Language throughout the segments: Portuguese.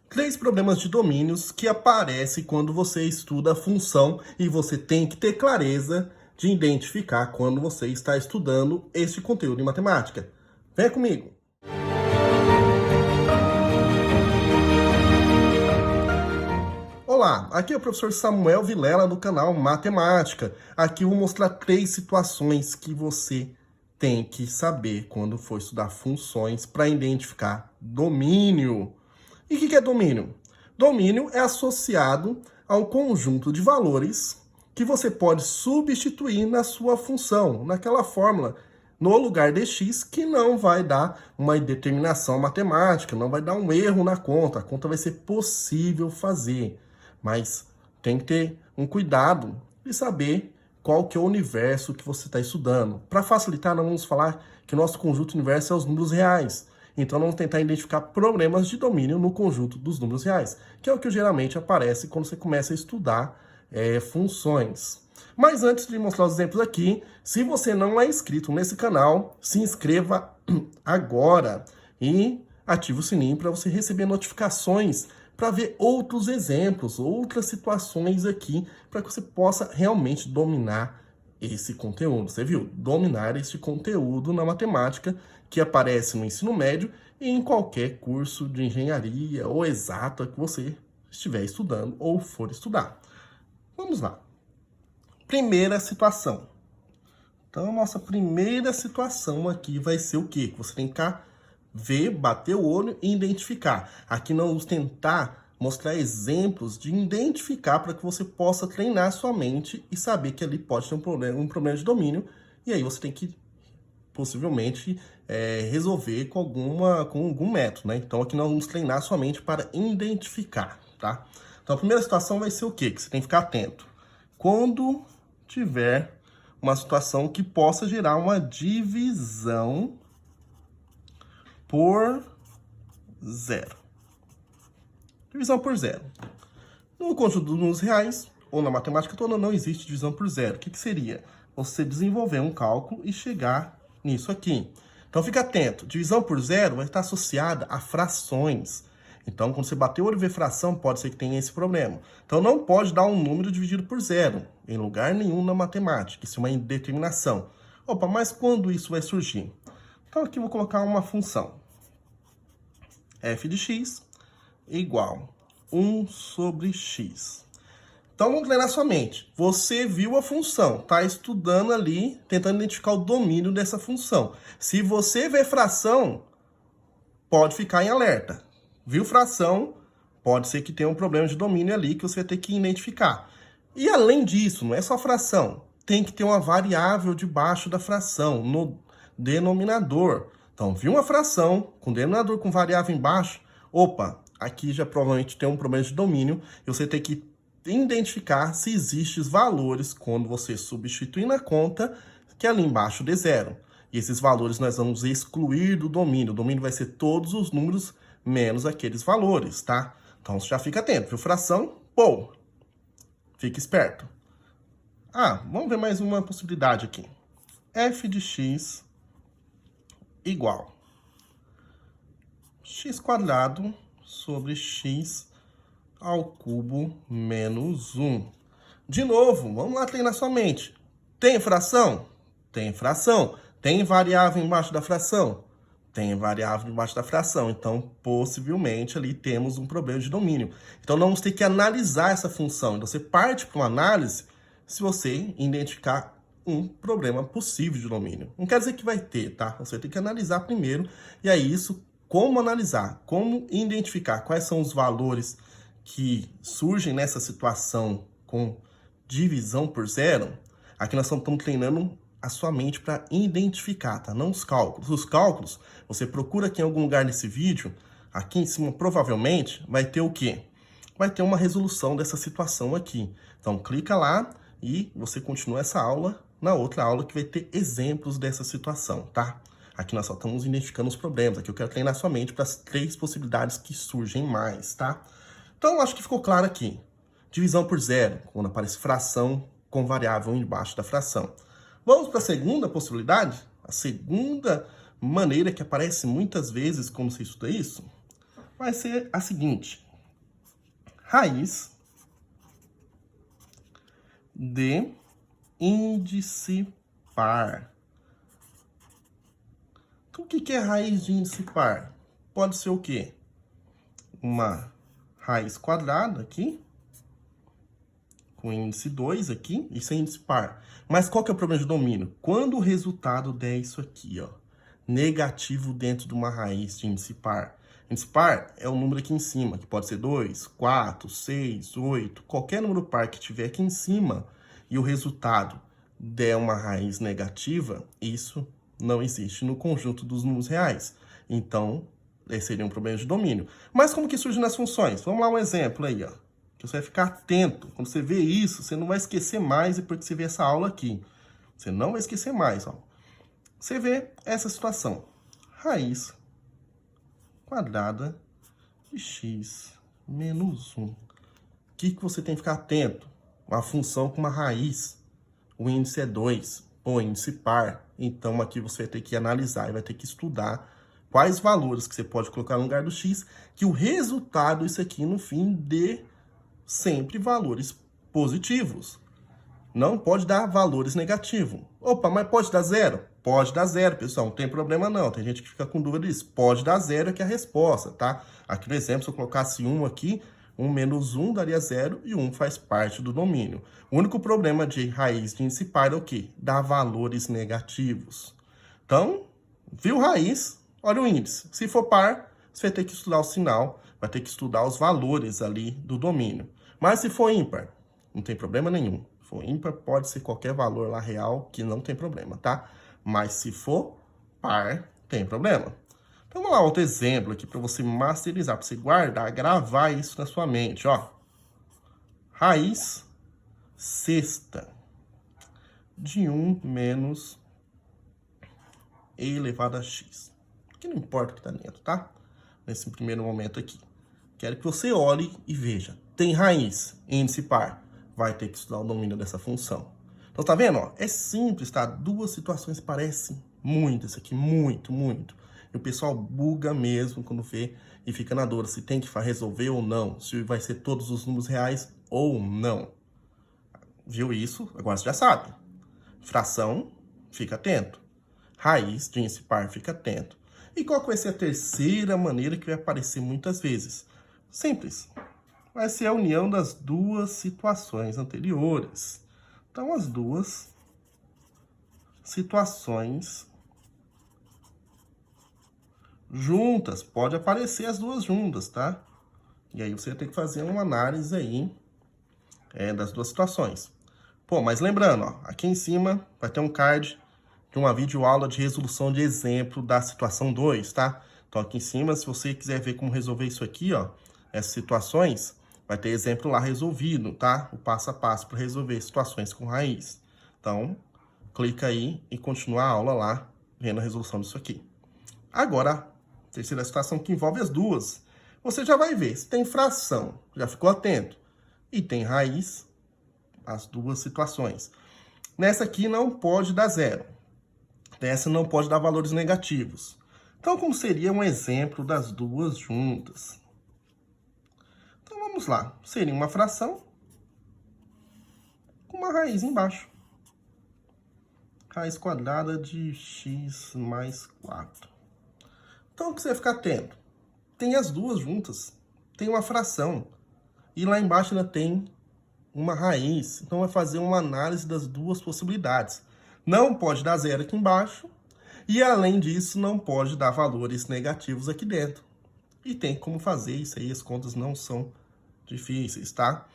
Três problemas de domínios que aparecem quando você estuda a função e você tem que ter clareza de identificar quando você está estudando este conteúdo em matemática. Vem comigo! Olá, aqui é o professor Samuel Vilela do canal Matemática. Aqui eu vou mostrar três situações que você tem que saber quando for estudar funções para identificar domínio. E o que é domínio? Domínio é associado a um conjunto de valores que você pode substituir na sua função, naquela fórmula, no lugar de x, que não vai dar uma determinação matemática, não vai dar um erro na conta. A conta vai ser possível fazer, mas tem que ter um cuidado de saber qual que é o universo que você está estudando. Para facilitar, nós vamos falar que o nosso conjunto universo é os números reais. Então, vamos tentar identificar problemas de domínio no conjunto dos números reais, que é o que geralmente aparece quando você começa a estudar funções. Mas antes de mostrar os exemplos aqui, se você não é inscrito nesse canal, se inscreva agora e ative o sininho para você receber notificações para ver outros exemplos, outras situações aqui, para que você possa realmente dominar esse conteúdo. Você viu? Dominar este conteúdo na matemática que aparece no ensino médio e em qualquer curso de engenharia ou exata que você estiver estudando ou for estudar. Vamos lá. Primeira situação. Então, nossa primeira situação aqui vai ser o quê? Você tem que ver, bater o olho e identificar. Aqui nós vamos tentar mostrar exemplos de identificar para que você possa treinar sua mente e saber que ali pode ter um problema de domínio. E aí você tem que, possivelmente, resolver com algum método, né? Então, aqui nós vamos treinar sua mente para identificar, tá? Então, a primeira situação vai ser o quê? Que você tem que ficar atento. Quando tiver uma situação que possa gerar uma divisão por zero. Divisão por zero. No conjunto dos números reais, ou na matemática toda, não existe divisão por zero. O que seria? Você desenvolver um cálculo e chegar nisso aqui. Então, fica atento. Divisão por zero vai estar associada a frações. Então, quando você bater o olho e ver fração, pode ser que tenha esse problema. Então, não pode dar um número dividido por zero, em lugar nenhum na matemática. Isso é uma indeterminação. Opa, mas quando isso vai surgir? Então, aqui eu vou colocar uma função. F de x igual 1 sobre x. Então, vamos treinar sua mente. Você viu a função, está estudando ali, tentando identificar o domínio dessa função. Se você vê fração, pode ficar em alerta. Viu fração, pode ser que tenha um problema de domínio ali que você vai ter que identificar. E além disso, não é só fração, tem que ter uma variável debaixo da fração, no denominador. Então, viu uma fração com denominador com variável embaixo, opa, aqui já provavelmente tem um problema de domínio e você tem que identificar se existem valores quando você substituir na conta que ali embaixo dê zero. E esses valores nós vamos excluir do domínio. O domínio vai ser todos os números menos aqueles valores, tá? Então, você já fica atento. Viu fração? Pô! Fique esperto. Vamos ver mais uma possibilidade aqui. F de x igual x quadrado sobre x ao cubo menos 1. De novo, vamos lá treinar sua mente. Tem fração? Tem fração. Tem variável embaixo da fração? Tem variável embaixo da fração. Então, possivelmente, ali temos um problema de domínio. Então, nós vamos ter que analisar essa função. Então, você parte para uma análise se você identificar um problema possível de domínio. Não quer dizer que vai ter, tá? Você tem que analisar primeiro. E aí, como analisar? Como identificar quais são os valores que surgem nessa situação com divisão por zero? Aqui nós estamos treinando a sua mente para identificar, tá? Não os cálculos. Os cálculos, você procura aqui em algum lugar nesse vídeo, aqui em cima provavelmente vai ter o quê? Vai ter uma resolução dessa situação aqui. Então, clica lá e você continua essa aula na outra aula que vai ter exemplos dessa situação, tá? Aqui nós só estamos identificando os problemas. Aqui eu quero treinar sua mente para as três possibilidades que surgem mais, tá? Então, acho que ficou claro aqui. Divisão por zero, quando aparece fração com variável embaixo da fração. Vamos para a segunda possibilidade? A segunda maneira que aparece muitas vezes quando você estuda isso vai ser a seguinte. raiz de índice par. Então, o que é raiz de índice par? Pode ser o quê? Uma raiz quadrada aqui, com índice 2 aqui, isso é índice par. Mas qual que é o problema de domínio? Quando o resultado der isso aqui, ó, negativo dentro de uma raiz de índice par. Índice par é o número aqui em cima, que pode ser 2, 4, 6, 8, qualquer número par que tiver aqui em cima, e o resultado der uma raiz negativa, isso não existe no conjunto dos números reais. Então, esse seria um problema de domínio. Mas como que surge nas funções? Vamos lá um exemplo aí, ó. Que você vai ficar atento. Quando você vê isso, você não vai esquecer mais depois que você vê essa aula aqui. Você não vai esquecer mais, ó. Você vê essa situação. Raiz quadrada de x menos 1. O que você tem que ficar atento? Uma função com uma raiz. O índice é 2. Ou índice par. Então, aqui você vai ter que analisar e vai ter que estudar quais valores que você pode colocar no lugar do x, que o resultado, isso aqui, no fim, dê sempre valores positivos. Não pode dar valores negativos. Opa, mas pode dar zero? Pode dar zero, pessoal. Não tem problema não. Tem gente que fica com dúvida disso. Pode dar zero, que é a resposta, tá? Aqui no exemplo, se eu colocasse 1 aqui, 1 menos 1 daria 0 e 1 faz parte do domínio. O único problema de raiz de índice par é o quê? Dar valores negativos. Então, viu raiz? Olha o índice. Se for par, você vai ter que estudar o sinal, vai ter que estudar os valores ali do domínio. Mas se for ímpar, não tem problema nenhum. Se for ímpar, pode ser qualquer valor lá real, que não tem problema, tá? Mas se for par, tem problema. Então, vamos lá, outro exemplo aqui para você masterizar, para você guardar, gravar isso na sua mente, ó. Raiz sexta de 1 menos e elevado a x. Que não importa o que está dentro, tá? Nesse primeiro momento aqui. Quero que você olhe e veja. Tem raiz, índice par. Vai ter que estudar o domínio dessa função. Então, tá vendo? Ó, é simples, tá? Duas situações parecem muito isso aqui, muito, muito. E o pessoal buga mesmo quando vê e fica na dúvida se tem que resolver ou não. Se vai ser todos os números reais ou não. Viu isso? Agora você já sabe. Fração, fica atento. Raiz de índice par, fica atento. E qual que vai ser a terceira maneira que vai aparecer muitas vezes? Simples. Vai ser a união das duas situações anteriores. Então, as duas situações juntas. Pode aparecer as duas juntas, tá? E aí você tem que fazer uma análise aí das duas situações. Pô, mas lembrando, ó, aqui em cima vai ter um card de uma videoaula de resolução de exemplo da situação 2, tá? Então, aqui em cima, se você quiser ver como resolver isso aqui, ó, essas situações, vai ter exemplo lá resolvido, tá? O passo a passo para resolver situações com raiz. Então, clica aí e continua a aula lá, vendo a resolução disso aqui. Agora, a terceira situação que envolve as duas. Você já vai ver se tem fração, já ficou atento, e tem raiz, as duas situações. Nessa aqui não pode dar zero. Nessa não pode dar valores negativos. Então, como seria um exemplo das duas juntas? Então, vamos lá. Seria uma fração com uma raiz embaixo. Raiz quadrada de x mais 4. Então, o que você vai ficar atento? Tem as duas juntas. Tem uma fração. E lá embaixo ainda tem uma raiz. Então, vai fazer uma análise das duas possibilidades. Não pode dar zero aqui embaixo. E, além disso, não pode dar valores negativos aqui dentro. E tem como fazer isso aí. As contas não são difíceis, tá?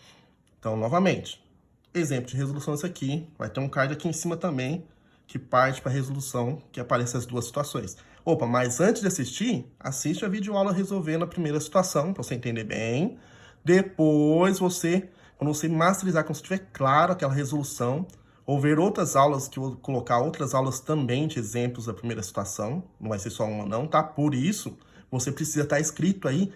Então, novamente, exemplo de resolução isso aqui. Vai ter um card aqui em cima também, que parte para a resolução, que aparece as duas situações. Opa, mas antes de assistir, assiste a videoaula resolvendo a primeira situação, para você entender bem. Depois, quando você masterizar, quando você tiver claro aquela resolução, ou ver outras aulas, que eu vou colocar outras aulas também de exemplos da primeira situação, não vai ser só uma não, tá? Por isso, você precisa estar inscrito aí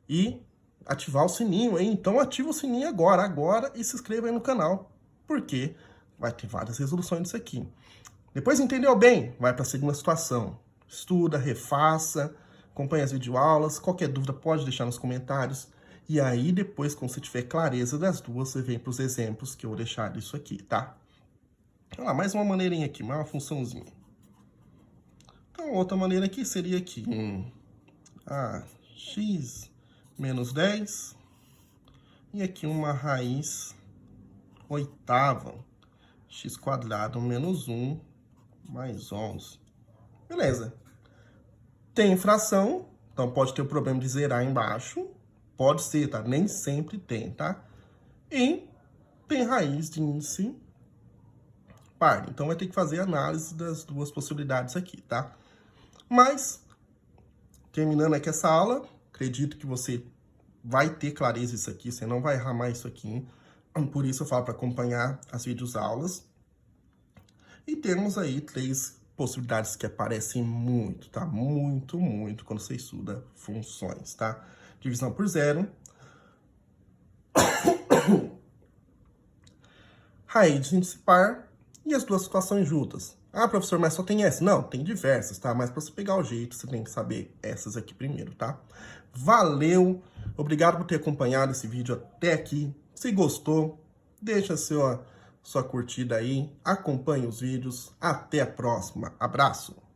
e ativar o sininho, hein? Então, ativa o sininho agora, e se inscreva aí no canal, porque vai ter várias resoluções disso aqui. Depois, entendeu bem? Vai para a segunda situação. Estuda, refaça, acompanha as videoaulas. Qualquer dúvida pode deixar nos comentários. E aí, depois, quando você tiver clareza das duas, você vem para os exemplos que eu vou deixar isso aqui, tá? Olha lá, mais uma maneirinha aqui, mais uma funçãozinha. Então, outra maneira aqui seria aqui. X menos 10. E aqui uma raiz oitava. X quadrado menos 1 mais 11. Beleza. Tem fração, então pode ter o problema de zerar embaixo. Pode ser, tá? Nem sempre tem, tá? E tem raiz de índice par. Então vai ter que fazer análise das duas possibilidades aqui, tá? Mas, terminando aqui essa aula, acredito que você vai ter clareza isso aqui, você não vai errar mais isso aqui. Por isso eu falo para acompanhar as videoaulas. E temos aí 3 possibilidades que aparecem muito, tá? Muito, muito quando você estuda funções, tá? Divisão por zero. Raiz de índice par e as duas situações juntas. Ah, professor, mas só tem essa? Não, tem diversas, tá? Mas para você pegar o jeito, você tem que saber essas aqui primeiro, tá? Valeu! Obrigado por ter acompanhado esse vídeo até aqui. Se gostou, deixa sua curtida aí, acompanhe os vídeos. Até a próxima. Abraço!